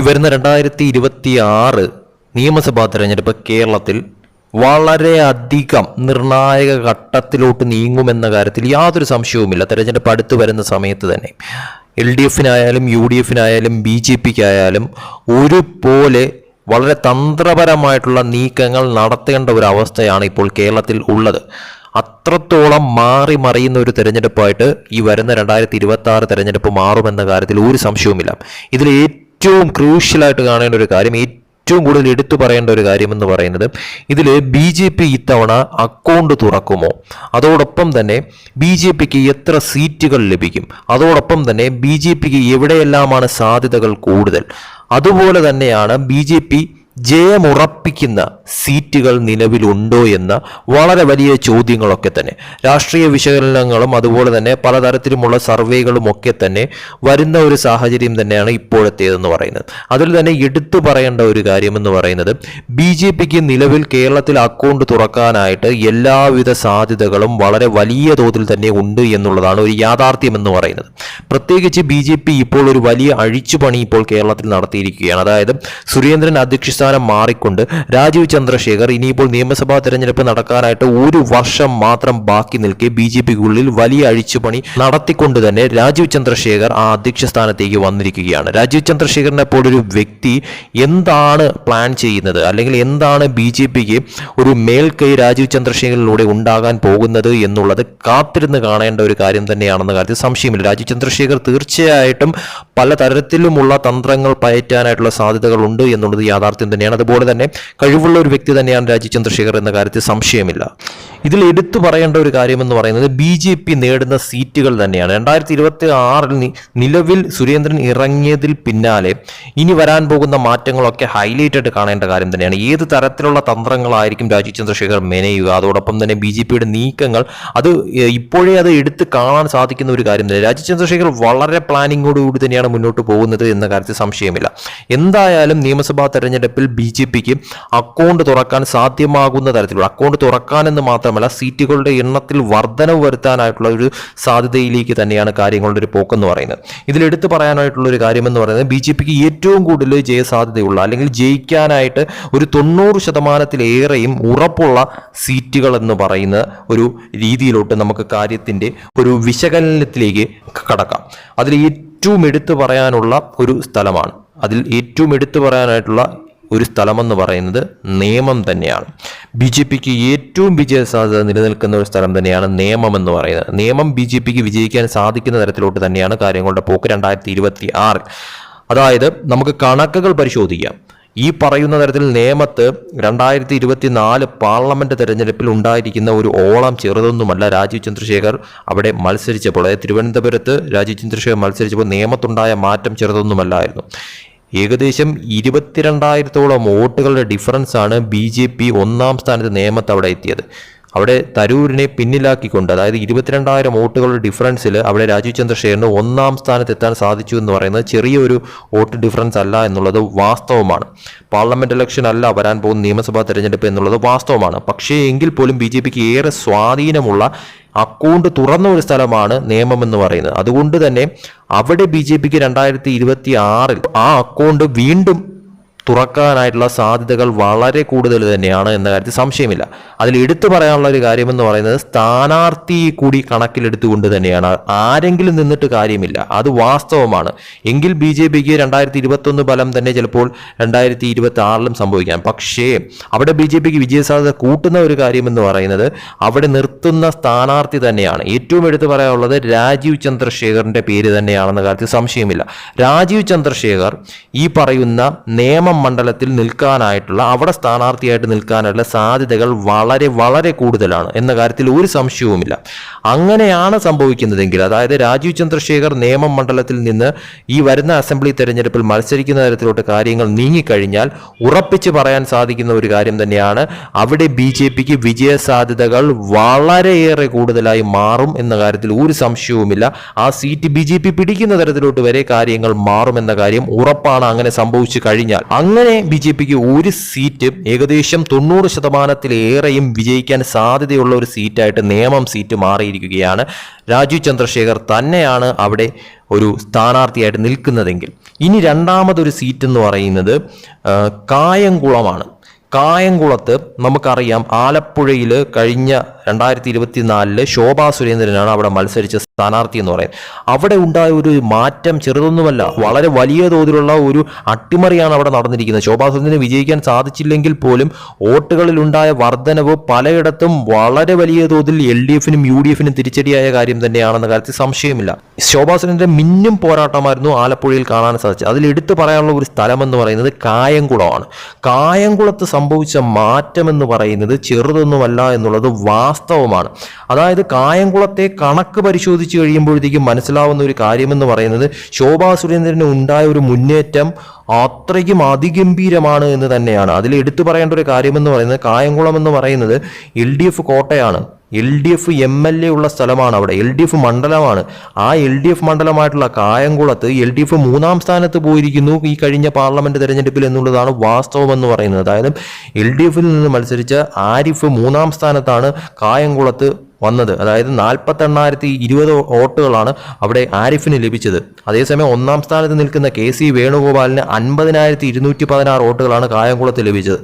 വരുന്ന 2026 നിയമസഭാ തെരഞ്ഞെടുപ്പ് കേരളത്തിൽ വളരെയധികം നിർണായക ഘട്ടത്തിലോട്ട് നീങ്ങുമെന്ന കാര്യത്തിൽ യാതൊരു സംശയവുമില്ല. തെരഞ്ഞെടുപ്പ് അടുത്ത് വരുന്ന സമയത്ത് തന്നെ LDFനായാലും UDFനായാലും BJPക്കായാലും ഒരുപോലെ വളരെ തന്ത്രപരമായിട്ടുള്ള നീക്കങ്ങൾ നടത്തേണ്ട ഒരു അവസ്ഥയാണ് ഇപ്പോൾ കേരളത്തിൽ ഉള്ളത്. അത്രത്തോളം മാറി മറിയുന്ന ഒരു തെരഞ്ഞെടുപ്പായിട്ട് ഈ വരുന്ന 2026 തെരഞ്ഞെടുപ്പ് മാറുമെന്ന കാര്യത്തിൽ ഒരു സംശയവുമില്ല. ഇതിൽ ഏറ്റവും ക്രൂഷ്യലായിട്ട് കാണേണ്ട ഒരു കാര്യം, ഏറ്റവും കൂടുതൽ എടുത്തു പറയേണ്ട ഒരു കാര്യം എന്ന് പറയുന്നത്, ഇതിൽ BJP ഇത്തവണ അക്കൗണ്ട് തുറക്കുമോ, അതോടൊപ്പം തന്നെ BJPക്ക് എത്ര സീറ്റുകൾ ലഭിക്കും, അതോടൊപ്പം തന്നെ BJPക്ക് എവിടെയെല്ലാമാണ് സാധ്യതകൾ കൂടുതൽ, അതുപോലെ തന്നെയാണ് BJP ജയമുറപ്പിക്കുന്ന സീറ്റുകൾ നിലവിലുണ്ടോ എന്ന വളരെ വലിയ ചോദ്യങ്ങളൊക്കെ തന്നെ രാഷ്ട്രീയ വിശകലനങ്ങളും അതുപോലെ തന്നെ പലതരത്തിലുമുള്ള സർവേകളും ഒക്കെ തന്നെ വരുന്ന ഒരു സാഹചര്യം തന്നെയാണ് ഇപ്പോഴത്തേതെന്ന് പറയുന്നത്. അതിൽ തന്നെ എടുത്തു പറയേണ്ട ഒരു കാര്യമെന്ന് പറയുന്നത്, BJPക്ക് നിലവിൽ കേരളത്തിൽ അക്കൗണ്ട് തുറക്കാനായിട്ട് എല്ലാവിധ സാധ്യതകളും വളരെ വലിയ തോതിൽ തന്നെ ഉണ്ട് എന്നുള്ളതാണ് ഒരു യാഥാർത്ഥ്യം എന്ന് പറയുന്നത്. പ്രത്യേകിച്ച് BJP ഇപ്പോൾ ഒരു വലിയ അഴിച്ചുപണി ഇപ്പോൾ കേരളത്തിൽ നടത്തിയിരിക്കുകയാണ്. അതായത് സുരേന്ദ്രൻ അധ്യക്ഷ മാറിക്കൊണ്ട് രാജീവ് ചന്ദ്രശേഖർ ഇനിയിപ്പോൾ നിയമസഭാ തെരഞ്ഞെടുപ്പ് നടക്കാനായിട്ട് ഒരു വർഷം മാത്രം ബാക്കി നിൽക്കെ BJPക്കുള്ളിൽ വലിയ അഴിച്ചുപണി നടത്തിക്കൊണ്ട് തന്നെ രാജീവ് ചന്ദ്രശേഖർ ആ അധ്യക്ഷ സ്ഥാനത്തേക്ക് വന്നിരിക്കുകയാണ്. രാജീവ് ചന്ദ്രശേഖറിനെ പോലൊരു വ്യക്തി എന്താണ് പ്ലാൻ ചെയ്യുന്നത്, അല്ലെങ്കിൽ എന്താണ് BJPക്ക് ഒരു മേൽക്കൈ രാജീവ് ചന്ദ്രശേഖറിലൂടെ ഉണ്ടാകാൻ പോകുന്നത് എന്നുള്ളത് കാത്തിരുന്ന് കാണേണ്ട ഒരു കാര്യം തന്നെയാണെന്ന കാര്യത്തിൽ സംശയമില്ല. രാജീവ് ചന്ദ്രശേഖർ തീർച്ചയായിട്ടും പലതരത്തിലുമുള്ള തന്ത്രങ്ങൾ പയറ്റാനായിട്ടുള്ള സാധ്യതകളുണ്ട് എന്നുള്ളത് യാഥാർത്ഥ്യം തന്നെയാണ്. അതുപോലെ തന്നെ കഴിവുള്ള ഒരു വ്യക്തി തന്നെയാണ് രാജീവ് ചന്ദ്രശേഖർ എന്ന കാര്യത്തിൽ സംശയമില്ല. ഇതിൽ എടുത്തു പറയേണ്ട ഒരു കാര്യം എന്ന് പറയുന്നത്, BJP നേടുന്ന സീറ്റുകൾ തന്നെയാണ്. 2026 നിലവിൽ സുരേന്ദ്രൻ ഇറങ്ങിയതിൽ പിന്നാലെ ഇനി വരാൻ പോകുന്ന മാറ്റങ്ങളൊക്കെ ഹൈലൈറ്റായിട്ട് കാണേണ്ട കാര്യം തന്നെയാണ്. ഏത് തരത്തിലുള്ള തന്ത്രങ്ങളായിരിക്കും രാജീവ് ചന്ദ്രശേഖർ മെനയുക, അതോടൊപ്പം തന്നെ BJPയുടെ നീക്കങ്ങൾ, അത് ഇപ്പോഴേ അത് എടുത്ത് കാണാൻ സാധിക്കുന്ന ഒരു കാര്യം തന്നെ. രാജീവ് ചന്ദ്രശേഖർ വളരെ പ്ലാനിങ്ങോടുകൂടി തന്നെയാണ് മുന്നോട്ട് പോകുന്നത് എന്ന കാര്യത്തിൽ സംശയമില്ല. എന്തായാലും നിയമസഭാ തെരഞ്ഞെടുപ്പിൽ BJPക്ക് അക്കൗണ്ട് തുറക്കാൻ സാധ്യമാകുന്ന തരത്തിലുള്ള, അക്കൗണ്ട് തുറക്കാനെന്ന് മാത്രമല്ല സീറ്റുകളുടെ എണ്ണത്തിൽ വർധനവ് വരുത്താനായിട്ടുള്ള ഒരു സാധ്യതയിലേക്ക് തന്നെയാണ് കാര്യങ്ങളുടെ ഒരു പോക്കെന്ന് പറയുന്നത്. ഇതിലെടുത്ത് പറയാനായിട്ടുള്ള ഒരു കാര്യമെന്ന് പറയുന്നത്, BJPക്ക് ഏറ്റവും കൂടുതൽ ജയസാധ്യതയുള്ള, അല്ലെങ്കിൽ ജയിക്കാനായിട്ട് ഒരു 90%-ലേറെയും ഉറപ്പുള്ള സീറ്റുകൾ എന്ന് പറയുന്ന ഒരു രീതിയിലോട്ട് നമുക്ക് കാര്യത്തിൻ്റെ ഒരു വിശകലനത്തിലേക്ക് കടക്കാം. അതിൽ ഏറ്റവും എടുത്തു പറയാനുള്ള ഒരു സ്ഥലമാണ്, അതിൽ ഏറ്റവും എടുത്തു പറയാനായിട്ടുള്ള ഒരു സ്ഥലമെന്ന് പറയുന്നത് നിയമം തന്നെയാണ്. BJPക്ക് ഏറ്റവും വിജയസാധ്യത നിലനിൽക്കുന്ന ഒരു സ്ഥലം തന്നെയാണ് നിയമം എന്ന് പറയുന്നത്. നിയമം BJPക്ക് വിജയിക്കാൻ സാധിക്കുന്ന തരത്തിലോട്ട് തന്നെയാണ് കാര്യങ്ങളുടെ പോക്ക് 2026. അതായത് നമുക്ക് കണക്കുകൾ പരിശോധിക്കാം. ഈ പറയുന്ന തരത്തിൽ നേമത്ത് 2024 പാർലമെന്റ് തെരഞ്ഞെടുപ്പിൽ ഉണ്ടായിരിക്കുന്ന ഒരു ഓളം ചെറുതൊന്നുമല്ല. രാജീവ് ചന്ദ്രശേഖർ അവിടെ മത്സരിച്ചപ്പോൾ, അതായത് തിരുവനന്തപുരത്ത് രാജീവ് ചന്ദ്രശേഖർ മത്സരിച്ചപ്പോൾ നേമത്തുണ്ടായ മാറ്റം ചെറുതൊന്നുമല്ലായിരുന്നു. ഏകദേശം 22,000-ഓളം വോട്ടുകളുടെ ഡിഫറൻസ് ആണ് BJP ഒന്നാം സ്ഥാനത്ത് നേമത്ത് അവിടെ എത്തിയത്. അവിടെ തരൂരിനെ പിന്നിലാക്കിക്കൊണ്ട്, അതായത് 22,000 വോട്ടുകളുടെ ഡിഫറൻസിൽ അവിടെ രാജീവ് ചന്ദ്രശേഖറിന് ഒന്നാം സ്ഥാനത്ത് എത്താൻ സാധിച്ചു എന്ന് പറയുന്നത് ചെറിയൊരു വോട്ട് ഡിഫറൻസ് അല്ല എന്നുള്ളത് വാസ്തവമാണ്. പാർലമെന്റ് ഇലക്ഷൻ അല്ല വരാൻ പോകുന്ന നിയമസഭാ തെരഞ്ഞെടുപ്പ് എന്നുള്ളത് വാസ്തവമാണ്. പക്ഷേ എങ്കിൽ പോലും BJPക്ക് ഏറെ സ്വാധീനമുള്ള അക്കൗണ്ട് തുറന്ന ഒരു സ്ഥലമാണ് നിയമം എന്ന് പറയുന്നത്. അതുകൊണ്ട് തന്നെ അവിടെ BJPക്ക് 2026 ആ അക്കൗണ്ട് വീണ്ടും തുറക്കാനായിട്ടുള്ള സാധ്യതകൾ വളരെ കൂടുതൽ തന്നെയാണ് എന്ന കാര്യത്തിൽ സംശയമില്ല. അതിൽ എടുത്തു പറയാനുള്ള ഒരു കാര്യമെന്ന് പറയുന്നത്, സ്ഥാനാർത്ഥി കൂടി കണക്കിലെടുത്തുകൊണ്ട് തന്നെയാണ്. ആരെങ്കിലും നിന്നിട്ട് കാര്യമില്ല, അത് വാസ്തവമാണ്. എങ്കിൽ BJPക്ക് 2021 ഫലം തന്നെ ചിലപ്പോൾ 2026 സംഭവിക്കാം. പക്ഷേ അവിടെ BJPക്ക് വിജയസാധ്യത കൂട്ടുന്ന ഒരു കാര്യമെന്ന് പറയുന്നത്, അവിടെ നിർത്തുന്ന സ്ഥാനാർത്ഥി തന്നെയാണ്. ഏറ്റവും എടുത്തു പറയാനുള്ളത് രാജീവ് ചന്ദ്രശേഖറിന്റെ പേര് തന്നെയാണെന്ന കാര്യത്തിൽ സംശയമില്ല. രാജീവ് ചന്ദ്രശേഖർ ഈ പറയുന്ന നിയമ മണ്ഡലത്തിൽ നിൽക്കാനായിട്ടുള്ള, അവിടെ സ്ഥാനാർത്ഥിയായിട്ട് നിൽക്കാനായിട്ടുള്ള സാധ്യതകൾ വളരെ വളരെ കൂടുതലാണ് എന്ന കാര്യത്തിൽ ഒരു സംശയവുമില്ല. അങ്ങനെയാണ് സംഭവിക്കുന്നതെങ്കിൽ, അതായത് രാജീവ് ചന്ദ്രശേഖർ നിയമം മണ്ഡലത്തിൽ നിന്ന് ഈ വരുന്ന അസംബ്ലി തെരഞ്ഞെടുപ്പിൽ മത്സരിക്കുന്ന തരത്തിലോട്ട് കാര്യങ്ങൾ നീങ്ങിക്കഴിഞ്ഞാൽ ഉറപ്പിച്ച് പറയാൻ സാധിക്കുന്ന ഒരു കാര്യം തന്നെയാണ്, അവിടെ BJPക്ക് വിജയസാധ്യതകൾ വളരെയേറെ കൂടുതലായി മാറും എന്ന കാര്യത്തിൽ ഒരു സംശയവുമില്ല. ആ സീറ്റ് BJP പിടിക്കുന്ന തരത്തിലോട്ട് വരെ കാര്യങ്ങൾ മാറുമെന്ന കാര്യം ഉറപ്പാണ്. അങ്ങനെ സംഭവിച്ചു കഴിഞ്ഞാൽ അങ്ങനെ BJPക്ക് ഒരു സീറ്റ് ഏകദേശം 90%-ലേറെയും വിജയിക്കാൻ സാധ്യതയുള്ള ഒരു സീറ്റായിട്ട് നേമം സീറ്റ് മാറിയിരിക്കുകയാണ്. രാജീവ് ചന്ദ്രശേഖർ തന്നെയാണ് അവിടെ ഒരു സ്ഥാനാർത്ഥിയായിട്ട് നിൽക്കുന്നതെങ്കിൽ. ഇനി രണ്ടാമതൊരു സീറ്റ് എന്ന് പറയുന്നത് കായംകുളമാണ്. കായംകുളത്ത് നമുക്കറിയാം, ആലപ്പുഴയിൽ കഴിഞ്ഞ 2024 ശോഭാ സുരേന്ദ്രനാണ് അവിടെ മത്സരിച്ച സ്ഥാനാർത്ഥി എന്ന് പറയുന്നത്. അവിടെ ഉണ്ടായ ഒരു മാറ്റം ചെറുതൊന്നുമല്ല, വളരെ വലിയ തോതിലുള്ള ഒരു അട്ടിമറിയാണ് അവിടെ നടന്നിരിക്കുന്നത്. ശോഭാ സുരേന്ദ്രന് വിജയിക്കാൻ സാധിച്ചില്ലെങ്കിൽ പോലും വോട്ടുകളിലുണ്ടായ വർധനവ് പലയിടത്തും വളരെ വലിയ തോതിൽ LDFനും UDFനും തിരിച്ചടിയായ കാര്യം തന്നെയാണെന്ന കാര്യത്തിൽ സംശയമില്ല. ശോഭാ സുരേന്ദ്രൻ മിന്നും പോരാട്ടമായിരുന്നു ആലപ്പുഴയിൽ കാണാൻ സാധിച്ചത്. അതിൽ എടുത്തു പറയാനുള്ള ഒരു സ്ഥലമെന്ന് പറയുന്നത് കായംകുളമാണ്. കായംകുളത്ത് സംഭവിച്ച മാറ്റം എന്ന് പറയുന്നത് ചെറുതൊന്നുമല്ല എന്നുള്ളത് വാസ്തവമാണ്. അതായത് കായംകുളത്തെ കണക്ക് പരിശോധിച്ച് കഴിയുമ്പോഴത്തേക്കും മനസ്സിലാവുന്ന ഒരു കാര്യമെന്ന് പറയുന്നത് ശോഭാ സുരേന്ദ്രന് ഉണ്ടായ ഒരു മുന്നേറ്റം അത്രയ്ക്കും അതിഗംഭീരമാണ് എന്ന് തന്നെയാണ്. അതിൽ എടുത്തു പറയേണ്ട ഒരു കാര്യമെന്ന് പറയുന്നത്, കായംകുളം എന്ന് പറയുന്നത് LDF കോട്ടയാണ്. LDF MLA ഉള്ള സ്ഥലമാണ്. അവിടെ LDF മണ്ഡലമാണ്. ആ LDF മണ്ഡലമായിട്ടുള്ള കായംകുളത്ത് LDF 3-ാം സ്ഥാനത്ത് പോയിരിക്കുന്നു ഈ കഴിഞ്ഞ പാർലമെന്റ് തെരഞ്ഞെടുപ്പിൽ എന്നുള്ളതാണ് വാസ്തവം എന്ന് പറയുന്നത്. അതായത് LDFിൽ നിന്ന് മത്സരിച്ച ആരിഫ് 3-ാം സ്ഥാനത്താണ് കായംകുളത്ത് വന്നത്. അതായത് 48,020 വോട്ടുകളാണ് അവിടെ ആരിഫിന് ലഭിച്ചത്. അതേസമയം 1-ാം സ്ഥാനത്ത് നിൽക്കുന്ന KC വേണുഗോപാലിന് 50,216 വോട്ടുകളാണ് കായംകുളത്ത് ലഭിച്ചത്.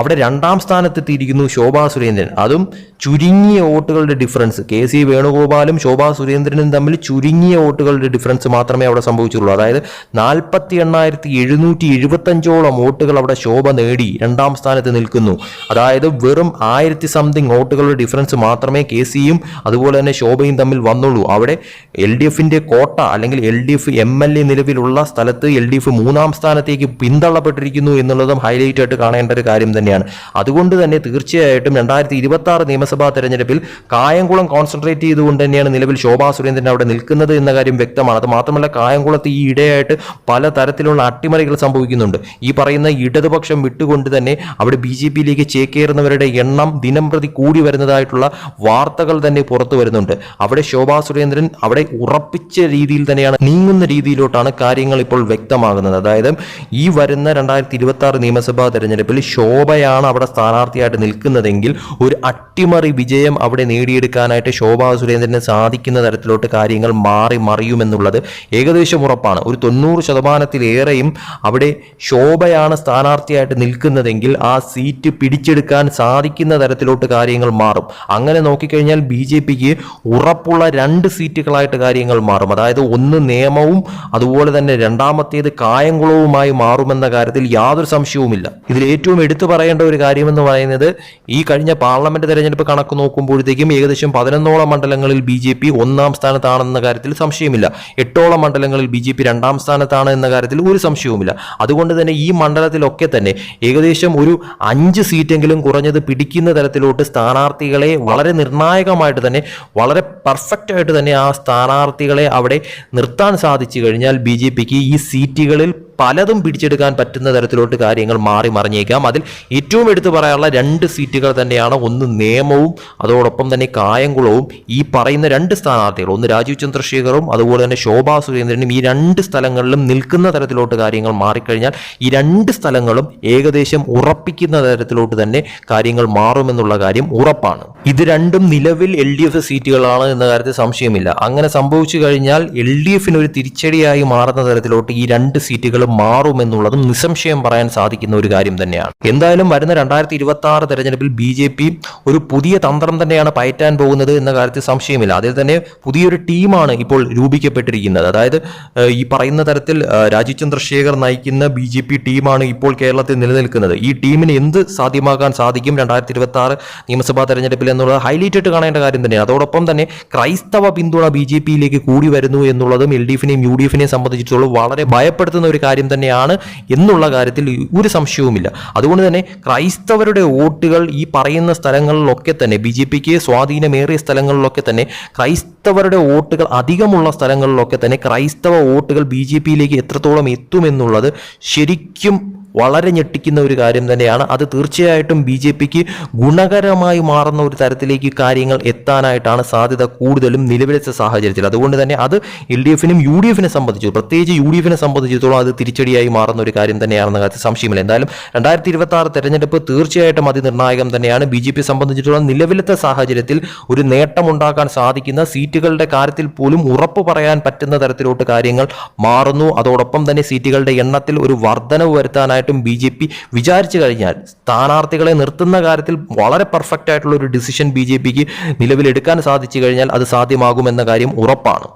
അവിടെ 2-ാം സ്ഥാനത്തെത്തിയിരിക്കുന്നു ശോഭാ സുരേന്ദ്രൻ. അതും ചുരുങ്ങിയ വോട്ടുകളുടെ ഡിഫറൻസ്. KC വേണുഗോപാലും ശോഭാ സുരേന്ദ്രനും തമ്മിൽ ചുരുങ്ങിയ വോട്ടുകളുടെ ഡിഫറൻസ് മാത്രമേ അവിടെ സംഭവിച്ചുള്ളൂ. അതായത് 48,775 വോട്ടുകൾ അവിടെ ശോഭ നേടി 2-ാം സ്ഥാനത്ത് നിൽക്കുന്നു. അതായത് വെറും 1000 വോട്ടുകളുടെ ഡിഫറൻസ് മാത്രമേ KCയും അതുപോലെ തന്നെ ശോഭയും തമ്മിൽ വന്നുള്ളൂ. അവിടെ LDFന്റെ കോട്ട അല്ലെങ്കിൽ LDF MLA നിലവിലുള്ള സ്ഥലത്ത് LDF 3-ാം സ്ഥാനത്തേക്ക് പിന്തള്ളപ്പെട്ടിരിക്കുന്നു എന്നുള്ളതും ഹൈലൈറ്റ് ആയിട്ട് കാണേണ്ട ഒരു കാര്യം തന്നെയാണ്. അതുകൊണ്ട് തന്നെ തീർച്ചയായിട്ടും 2026 നിയമസഭാ തെരഞ്ഞെടുപ്പിൽ കായംകുളം കോൺസെൻട്രേറ്റ് ചെയ്തുകൊണ്ട് തന്നെയാണ് നിലവിൽ ശോഭാ സുരേന്ദ്രൻ അവിടെ നിൽക്കുന്നത് എന്ന കാര്യം വ്യക്തമാണ്. അത് മാത്രമല്ല, കായംകുളത്ത് ഈ ഇടയായിട്ട് പല തരത്തിലുള്ള അട്ടിമറികൾ സംഭവിക്കുന്നുണ്ട്. ഈ പറയുന്ന ഇടതുപക്ഷം വിട്ടുകൊണ്ട് തന്നെ അവിടെ BJPയിലേക്ക് ചേക്കേറുന്നവരുടെ എണ്ണം ദിനം പ്രതി കൂടി വരുന്നതായിട്ടുള്ള വാർത്തകൾ തന്നെ പുറത്തു വരുന്നുണ്ട്. അവിടെ ശോഭാ സുരേന്ദ്രൻ അവിടെ ഉറപ്പിച്ച രീതിയിൽ തന്നെയാണ് നീങ്ങുന്ന രീതിയിലോട്ടാണ് കാര്യങ്ങൾ ഇപ്പോൾ വ്യക്തമാകുന്നത്. അതായത് ഈ വരുന്ന 2026 നിയമസഭാ തെരഞ്ഞെടുപ്പിൽ ശോഭയാണ് അവിടെ സ്ഥാനാർത്ഥിയായിട്ട് നിൽക്കുന്നതെങ്കിൽ ഒരു അട്ടിമറി വിജയം അവിടെ നേടിയെടുക്കാനായിട്ട് ശോഭാ സുരേന്ദ്രന് സാധിക്കുന്ന തരത്തിലോട്ട് കാര്യങ്ങൾ മാറി മറിയുമെന്നുള്ളത് ഏകദേശം ഉറപ്പാണ്. ഒരു 90%-ലേറെയും അവിടെ ശോഭയാണ് സ്ഥാനാർത്ഥിയായിട്ട് നിൽക്കുന്നതെങ്കിൽ ആ സീറ്റ് പിടിച്ചെടുക്കാൻ സാധിക്കുന്ന തരത്തിലോട്ട് കാര്യങ്ങൾ മാറും. അങ്ങനെ നോക്കിക്കഴിഞ്ഞാൽ BJPക്ക് ഉറപ്പുള്ള 2 സീറ്റുകളായിട്ട് കാര്യങ്ങൾ മാറും. അതായത് ഒന്ന് നേമവും അതുപോലെ തന്നെ രണ്ടാമത്തേത് കായംകുളവുമായി മാറുമെന്ന കാര്യത്തിൽ യാതൊരു സംശയവുമില്ല. ഇതിൽ ഏറ്റവും എടുത്തു പറയേണ്ട ഒരു കാര്യമെന്ന് പറയുന്നത്, ഈ കഴിഞ്ഞ പാർലമെന്റ് തെരഞ്ഞെടുപ്പ് കണക്ക് നോക്കുമ്പോഴത്തേക്കും ഏകദേശം 11ഓളം മണ്ഡലങ്ങളിൽ BJP 1-ാം സ്ഥാനത്താണെന്ന കാര്യത്തിൽ സംശയമില്ല. 8ഓളം മണ്ഡലങ്ങളിൽ BJP 2-ാം സ്ഥാനത്താണ് എന്ന കാര്യത്തിൽ ഒരു സംശയവുമില്ല. അതുകൊണ്ട് തന്നെ ഈ മണ്ഡലത്തിലൊക്കെ തന്നെ ഏകദേശം ഒരു 5 സീറ്റെങ്കിലും കുറഞ്ഞത് പിടിക്കുന്ന തരത്തിലോട്ട് സ്ഥാനാർത്ഥികളെ വളരെ നിർണായകമായിട്ട് തന്നെ വളരെ പെർഫെക്റ്റ് ആയിട്ട് തന്നെ ആ സ്ഥാനാർത്ഥികളെ അവിടെ നിർത്താൻ സാധിച്ചു കഴിഞ്ഞാൽ BJPക്ക് ഈ സീറ്റുകളിൽ പലതും പിടിച്ചെടുക്കാൻ പറ്റുന്ന തരത്തിലോട്ട് കാര്യങ്ങൾ മാറി മറിഞ്ഞേക്കാം. അതിൽ ഏറ്റവും എടുത്തു പറയാനുള്ള 2 സീറ്റുകൾ തന്നെയാണ്. ഒന്ന് നേമവും അതോടൊപ്പം തന്നെ കായംകുളവും. ഈ പറയുന്ന 2 സ്ഥാനാർത്ഥികൾ, ഒന്ന് രാജീവ് ചന്ദ്രശേഖറും അതുപോലെ തന്നെ ശോഭാ സുരേന്ദ്രനും, ഈ 2 സ്ഥലങ്ങളിലും നിൽക്കുന്ന തരത്തിലോട്ട് കാര്യങ്ങൾ മാറിക്കഴിഞ്ഞാൽ ഈ 2 സ്ഥലങ്ങളും ഏകദേശം ഉറപ്പിക്കുന്ന തരത്തിലോട്ട് തന്നെ കാര്യങ്ങൾ മാറുമെന്നുള്ള കാര്യം ഉറപ്പാണ്. ഇത് രണ്ടും നിലവിൽ LDF സീറ്റുകളാണ് എന്ന കാര്യത്തിൽ സംശയമില്ല. അങ്ങനെ സംഭവിച്ചു കഴിഞ്ഞാൽ LDFന് ഒരു തിരിച്ചടിയായി മാറുന്ന തരത്തിലോട്ട് ഈ 2 സീറ്റുകളും മാറുമെന്നുള്ളതും നിസ്സംശയം പറയാൻ സാധിക്കുന്ന ഒരു കാര്യം തന്നെയാണ്. എന്തായാലും വരുന്ന 2026 തെരഞ്ഞെടുപ്പിൽ BJP ഒരു പുതിയ തന്ത്രം തന്നെയാണ് പയറ്റാൻ പോകുന്നത് എന്ന കാര്യത്തിൽ സംശയമില്ല. അതിൽ തന്നെ പുതിയൊരു ടീമാണ് ഇപ്പോൾ രൂപീകരിക്കപ്പെട്ടിരിക്കുന്നത്. അതായത് ഈ പറയുന്ന തരത്തിൽ രാജീവ് ചന്ദ്രശേഖർ നയിക്കുന്ന BJP ടീമാണ് ഇപ്പോൾ കേരളത്തിൽ നിലനിൽക്കുന്നത്. ഈ ടീമിന് എന്ത് സാധ്യമാക്കാൻ സാധിക്കും 2026 നിയമസഭാ തെരഞ്ഞെടുപ്പിൽ എന്നുള്ളത് ഹൈലൈറ്റ് ആയിട്ട് കാണേണ്ട കാര്യം തന്നെയാണ്. അതോടൊപ്പം തന്നെ ക്രൈസ്തവ പിന്തുണ BJPയിലേക്ക് കൂടി വരുന്നു എന്നുള്ളതും LDFനെയും UDFനെയും സംബന്ധിച്ചിടത്തോളം വളരെ ഭയപ്പെടുത്തുന്ന ഒരു കാര്യം തന്നെയാണ് എന്നുള്ള കാര്യത്തിൽ ഒരു സംശയവുമില്ല. അതുകൊണ്ട് തന്നെ ക്രൈസ്തവരുടെ വോട്ടുകൾ ഈ പറയുന്ന സ്ഥലങ്ങളിലൊക്കെ തന്നെ BJPക്ക് സ്വാധീനമേറിയ സ്ഥലങ്ങളിലൊക്കെ തന്നെ ക്രൈസ്തവരുടെ വോട്ടുകൾ അധികമുള്ള സ്ഥലങ്ങളിലൊക്കെ തന്നെ ക്രൈസ്തവ വോട്ടുകൾ BJPയിലേക്ക് എത്രത്തോളം എത്തുമെന്നുള്ളത് ശരിക്കും വളരെ ഞെട്ടിക്കുന്ന ഒരു കാര്യം തന്നെയാണ്. അത് തീർച്ചയായിട്ടും BJPക്ക് ഗുണകരമായി മാറുന്ന ഒരു തരത്തിലേക്ക് കാര്യങ്ങൾ എത്താനായിട്ടാണ് സാധ്യത കൂടുതലും നിലവിലത്തെ സാഹചര്യത്തിൽ. അതുകൊണ്ട് തന്നെ അത് LDFനും UDFനെ സംബന്ധിച്ചു, പ്രത്യേകിച്ച് UDFനെ സംബന്ധിച്ചിടത്തോളം അത് തിരിച്ചടിയായി മാറുന്ന ഒരു കാര്യം തന്നെയാണെന്ന കാര്യത്തിൽ സംശയമില്ല. എന്തായാലും 2026 തെരഞ്ഞെടുപ്പ് തീർച്ചയായിട്ടും അതിനിർണായകം തന്നെയാണ്. BJP സംബന്ധിച്ചിടത്തോളം നിലവിലത്തെ സാഹചര്യത്തിൽ ഒരു നേട്ടമുണ്ടാക്കാൻ സാധിക്കുന്ന സീറ്റുകളുടെ കാര്യത്തിൽ പോലും ഉറപ്പ് പറയാൻ പറ്റുന്ന തരത്തിലോട്ട് കാര്യങ്ങൾ മാറുന്നു. അതോടൊപ്പം തന്നെ സീറ്റുകളുടെ എണ്ണത്തിൽ ഒരു വർധനവ് വരുത്താനായിട്ടും BJP വിചാരിച്ചു കഴിഞ്ഞാൽ സ്ഥാനാർത്ഥികളെ നിർത്തുന്ന കാര്യത്തിൽ വളരെ പെർഫെക്റ്റ് ആയിട്ടുള്ള ഒരു ഡിസിഷൻ BJPക്ക് നിലവിലെടുക്കാൻ സാധിച്ചു കഴിഞ്ഞാൽ അത് സാധ്യമാകുമെന്ന കാര്യം ഉറപ്പാണ്.